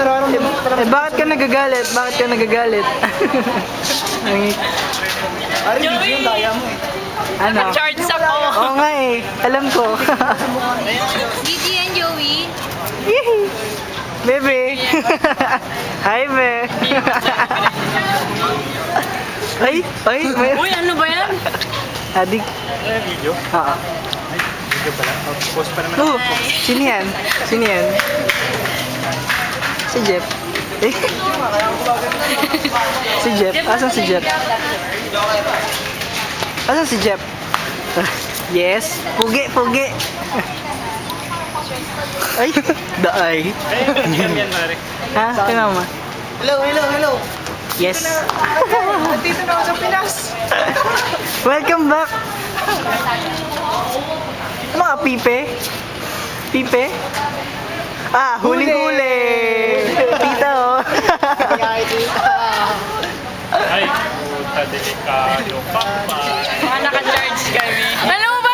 bakit ka nagagalit? Bakit ka nagagalit? Joey! Ano? Nag-charge ako. Oo nga eh. Alam ko. Gigi and Joey. Bebe. Hi, be. Ay, may... Uy, ano ba yan? Adik. Video? Oo. Video pala. Post pa naman. Oh, sino yan? Sino yan? Si Jeff. Eh? Si Jeff? Asan si Jeff? Asan si Jeff? Yes. Pugi, pugi. Ay, daay. Yan, Mare. Ha? Kinama? Hello. Yes. Nandito na ako sa Pinas. Welcome back. Mga pipe? Pipe? Ah, huli-huli. Tita, oh. Ay, puta, delikado ka pa. Mga naka-charge kami. Alam mo ba,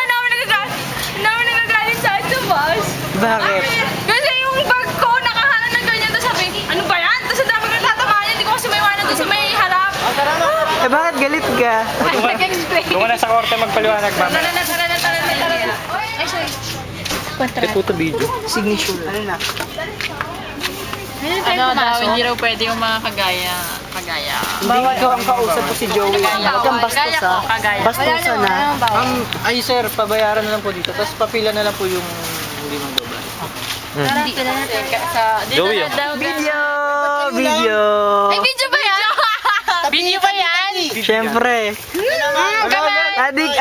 namin nagagalit sa bus? Bakit? Kasi yung bag ko, nakahanan ng ganyan. Tapos sabi, ano ba yan? Tapos ang dami ko natatamaan. Hindi ko kasi may iwanan doon sa may harap. Eh, bakit galit ka? Nag-explain. Doon ka na sa korte magpaliwanag, mama. Tara na. Ay, sorry. Eh, puto video. Signature. Ano na? Ano daw, hindi raw pwede yung mga kagaya. Hindi, ikaw ang kausap ko si Joey. Huwag kang bastos, ha? Kagaya. Bastosa na. Ay sir, pabayaran na lang po dito. Tapos papila na lang po yung hindi magbabayad. Hindi ka na natin. Dito Joey, na daw. Video! Video! Ay, video ba yan? Video ba yan? Siyempre. Adik.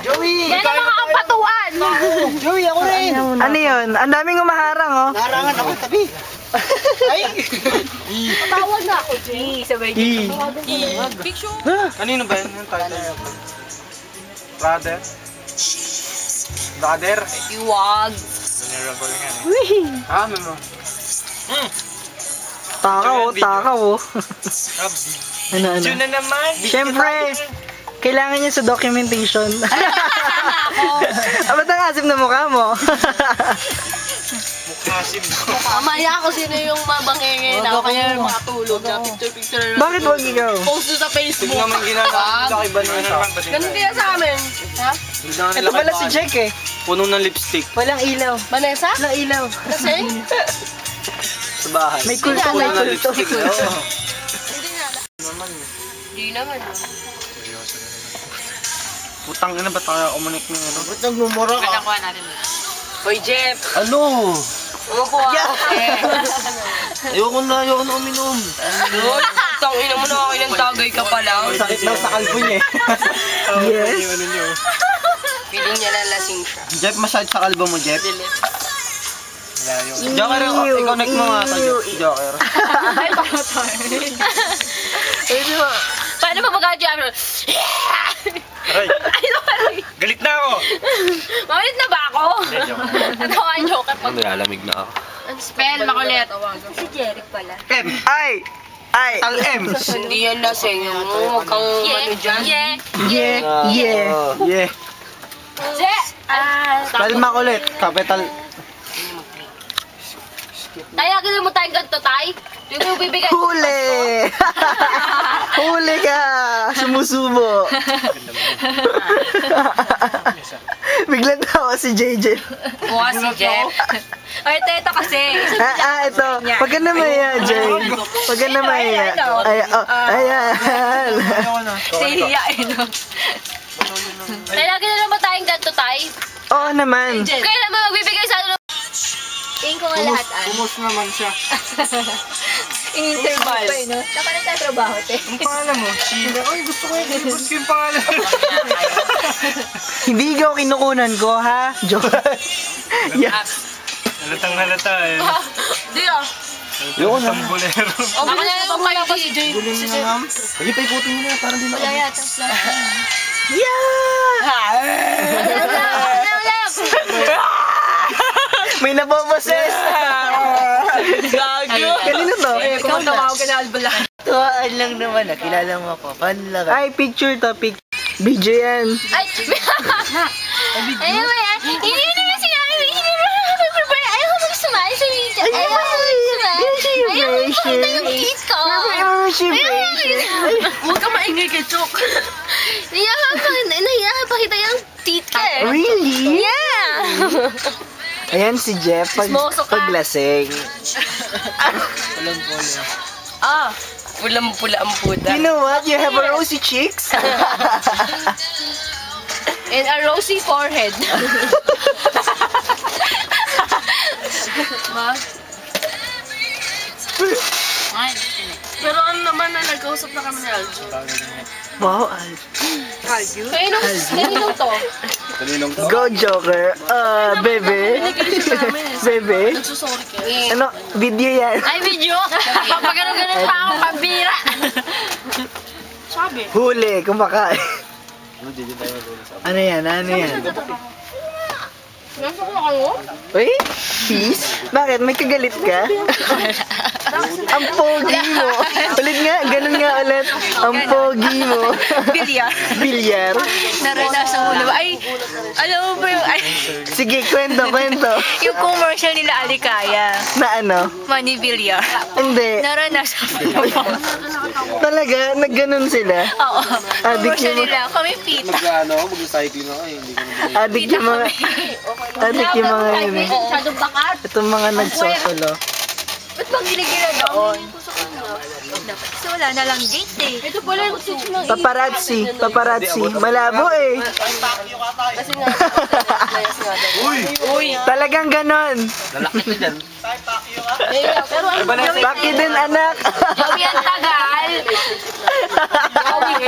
Joey! Yan ang mga kapatuan. Joey, ako rin! Ano yun? Ang daming umaharang, oh. Narangan ako tabi. Ay! Tawag na ako, Jay. Sabay E. Picture. Kanino ba yan? Yung title? Brother? Brother? Iwag. General ko yan eh. Ah, memo. Takaw, oh. Ano? Yun na naman. Siyempre, kailangan niya sa documentation. Ba't ang asim na mukha mo? Mukhasim mo. Mamaya ako sino yung mabangenge na kaya makatulog na picture. Bakit wag ikaw? Post doon sa Facebook. Naman ginagawa sa iba nila sa akin. Ganun kaya sa amin. Ha? Ito pala si Jack, eh. Puno ng lipstick Walang ilaw. Vanessa? Walang ilaw. Kasi? sa bahay. May kulto, Puno may ng kulto. lipstick. Oo. Hindi naman. Putang ina, ba't kaya umunik mo yun? Ba't nagmumura ka? Nakuha natin. Hoy, Jeff! Ano? Umupo ako. Ayoko na uminom. Hoy, tangina mo na ako ng tagay ka pa lang. Sakit daw sa kalbo niya eh. Yes. Yung ano nyo. Feeling niya na lasing siya. Jeff, massage sa kalbo mo, Jeff. Malayo. Joker, i-connect mo nga ito, Joker. Ay, paano tayo? Paano ba mag-adjust? Aray, galit na ako. Makulit na ba ako? Natawa yung joker pag... Nilalamig na ako. Spell, makulit. Si Jeric pala. M. Ay! Tal M. Hindi yan lasing. Huwag kang ano dyan. Yeah. Kalma ulit. Capital. Tayo, gano'n mo tayong ganito, tay? Yung bibigay. Huli! Huli ka! Sumusubo! Biglang tawa si JJ. Mukha si Jeff. Ay, ito kasi. Ito. Pag ka naman yan, Jay. Pag ka naman yan. Ayan. Siya, no? Tayo, gano'n mo tayong ganito, tay? Oo naman. Kaya naman magbibigay sa ano? Tingin ko nga lahat, Bumos naman siya. interval. Dapat na tayo trabaho, te. Ang pangalan mo? Sheila. Ay, gusto ko yung yung pangalan. Hindi ikaw kinukunan ko, ha? Joke. Yeah. Halatang halata eh. Di ah. Yun na. Bolero. Ako na lang kayo si Jay. Gulin mo na lang. Sige pa, ikutin mo na. Parang di na. Wala yata. Yeah! May napaposes! Gago. Kanino to? Ikaw tawag ka na albala. Tuwaan lang naman, kilala mo ako. Panlaga. Ay, picture to, Video yan. Ay! Ano ba yan? Hindi naman sinabi. Ayaw ko magsumali sa video. Hingi kay Chok. Nahiya ka pakita yung teeth ka eh. Really? Yeah! Ayan si Jeff Smoso ka. paglasing. Pulang-pula ang puda. You know what? You have a rosy cheeks. And a rosy forehead. Ma? Pero ano naman na nag-usap na kami ni Aljo. Wow, Kaninong to? go Joker. Bebe. Bebe. Nagsusorry ka. Ano? Video yan. Ay, video! Papagano-ganon pa ako, pambira! Sabi. Huli, kumakain. Ano yan? Ano yan? Nasa ko ako? Uy, peace? Bakit? May kagalit ka? Ang pogi mo. Ulit nga, ganun nga ulit. Ang pogi mo. Bilyar. Bilyar. Naranasan mo na ba? Ay, alam mo ba yung, ay, Sige, kwento. yung commercial nila Alikaya. Na ano? Money Bilyar. Hindi. Naranasan mo na ba? Talaga, nagganon sila. Oo. Adik Commercial yung nila. Kami pita. Mag-cycling ako eh. Hindi ko na adik yung mga... Adik yung mga yun eh. Masyadong bakat. Itong mga nagsosolo. Ba't bang ginigila doon? Dapat kasi wala na lang date eh. Ito pala yung switch ng Paparazzi. Malabo eh. Kasi nga, Uy! Talagang ganon. lalaki na dyan. Pero ano Baki din anak. Joey ang tagal!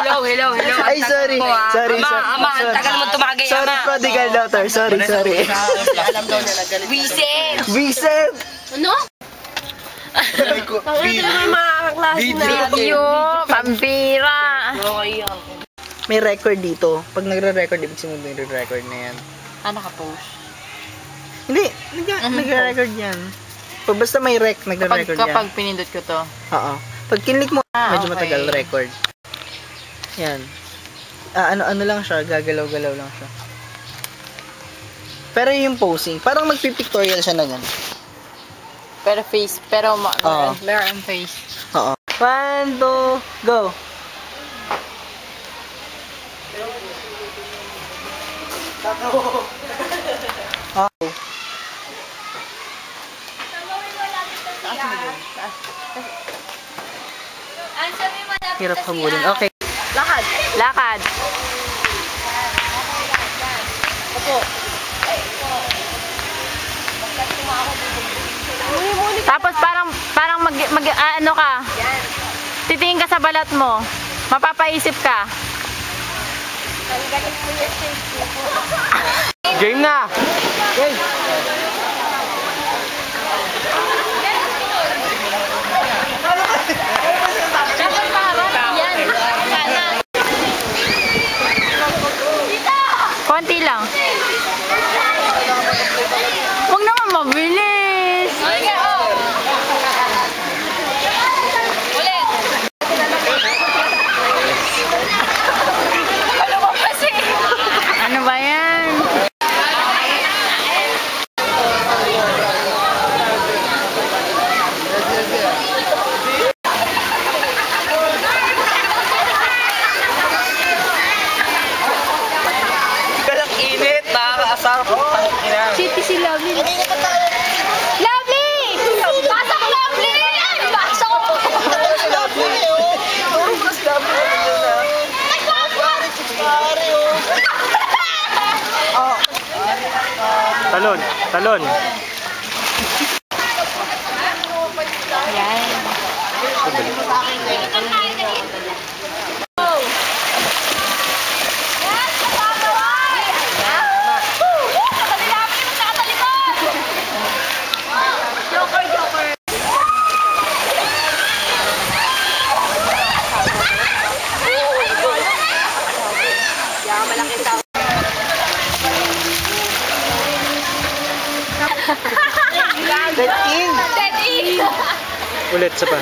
Joey, hello. Ay, sorry. Sorry. Ama, ang tagal mo tumagay, Sorry, ama. prodigal daughter. Sorry. Alam daw niya na galit. Wisin! Vincent! Ano? Video! Pampira! May record dito. Pag nagre-record, ibig sabihin mo yung record na yan. Ano ka post? Hindi, nagre-record yan. Pag basta may nagre-record yan. Kapag pinindot ko to. Oo. Pag kinlik mo, medyo okay. matagal record. Yan. Ano lang siya, gagalaw-galaw lang siya. Pero yung posing, parang magpipictorial siya na yan. Pero face, Oo. meron face. Oo. 1, 2, go! Oh. Hirap habulin. Okay. Lakad. Tapos parang ano ka. Titingin ka sa balat mo. Mapapaisip ka. Game na! Konti lang. Huwag naman mabilis. Ulit. Ano ba kasi? Ano ba yan? City si Lovely. Lovely! Pasok, Lovely! Pasok! Talon. Yan. Dead in! Daddy! Ulit, sa pa.